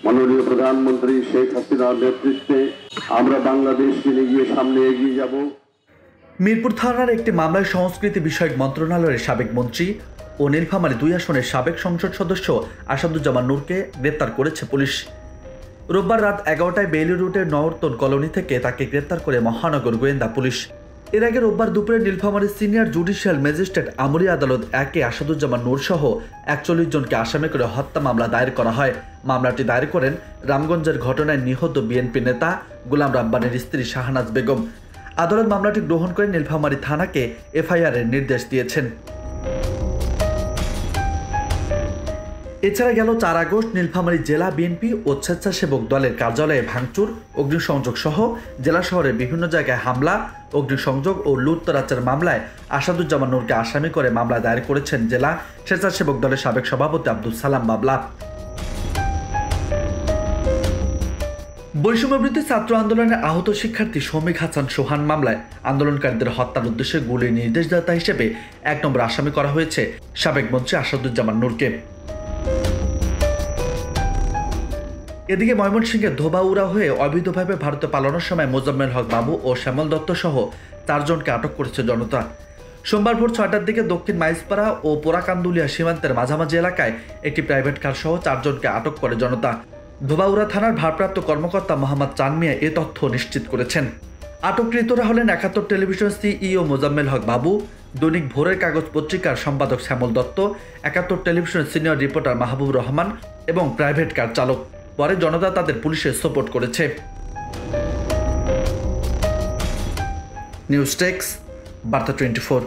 মাননীয় প্রধানমন্ত্রী শেখ হাসিনার নেতৃত্বে আমরা বাংলাদেশকে নিয়ে সামনে এগিয়ে যাব। মিরপুর থানার একটি মামলায় সংস্কৃতি বিষয়ক মন্ত্রণালয়ের সাবেক মন্ত্রী ও নীলফামারী 2 আসনের সাবেক সংসদ সদস্য আসাদুজ্জামান নূরকে গ্রেপ্তার করেছে পুলিশ। রোববার রাত 11টায় বেইলি রুটের নওরতন কলোনি থেকে তাকে গ্রেপ্তার করে মহানগর গোয়েন্দা পুলিশ। এর আগে রোববার দুপুরে নীলফামারী সিনিয়র জুডিশিয়াল ম্যাজিস্ট্রেট আমলি আদালত 1-এ আসাদুজ্জামান নূর সহ 41 জনকে আসামি করে হত্যা মামলা দায়ের করা হয়। মামলাটি দায়ের করেন রামগঞ্জের ঘটনায় নিহত বিএনপি নেতা গোলাম রাব্বানীর স্ত্রী শাহনাজ বেগম। আদালত মামলাটি গ্রহণ করে নীলফামারী থানাকে এফআইআরের নির্দেশ দিয়েছেন। এছাড়া গেল 4 আগস্ট নীলফামারী জেলা বিএনপি ও স্বেচ্ছাসেবক দলের কার্যালয়ে ভাঙচুর, অগ্নিসংযোগ সহ জেলা শহরের বিভিন্ন জায়গায় হামলা, অগ্নিসংযোগ ও লুটতরাজের মামলায় আসাদুজ্জামান নূরকে আসামি করে মামলা দায়ের করেছেন জেলা স্বেচ্ছাসেবক দলের সাবেক সভাপতি আব্দুল সালাম বাবলা। বৈষম্যবিরোধী ছাত্র আন্দোলনের আহত শিক্ষার্থী শমীক হাসান সোহান মামলায় আন্দোলনকারীদের হত্যার উদ্দেশ্যে গুলির নির্দেশদাতা হিসেবে 1 নম্বর আসামি করা হয়েছে সাবেক মন্ত্রী আসাদুজ্জামান নূরকে। এদিকে ময়মনসিংহের ধোবাউড়া হয়ে অবৈধভাবে ভারতে পালানোর সময় মোজাম্মেল হক বাবু ও শ্যামল দত্ত সহ 4 জনকে আটক করেছে জনতা। সোমবার ভোর 6টার দিকে দক্ষিণ মাইজপাড়া ও পোড়াকান্দুলিয়া সীমান্তের মাঝামাঝি এলাকায় একটি প্রাইভেট কার সহ 4 জনকে আটক করে জনতা। ধোবাউড়া থানার ভারপ্রাপ্ত কর্মকর্তা মোহাম্মদ চান মিয়া এ তথ্য নিশ্চিত করেছেন। আটককৃতরা হলেন 71 টেলিভিশন সিইও মোজাম্মেল হক বাবু, দৈনিক ভোরের কাগজ পত্রিকার সম্পাদক শ্যামল দত্ত, 71 টেলিভিশনের সিনিয়র রিপোর্টার মাহবুব রহমান এবং প্রাইভেট কার চালক। পরে জনতা তাদের পুলিশে সোপর্ট করেছে। নিউজ ডেস্ক, বার্তা 24।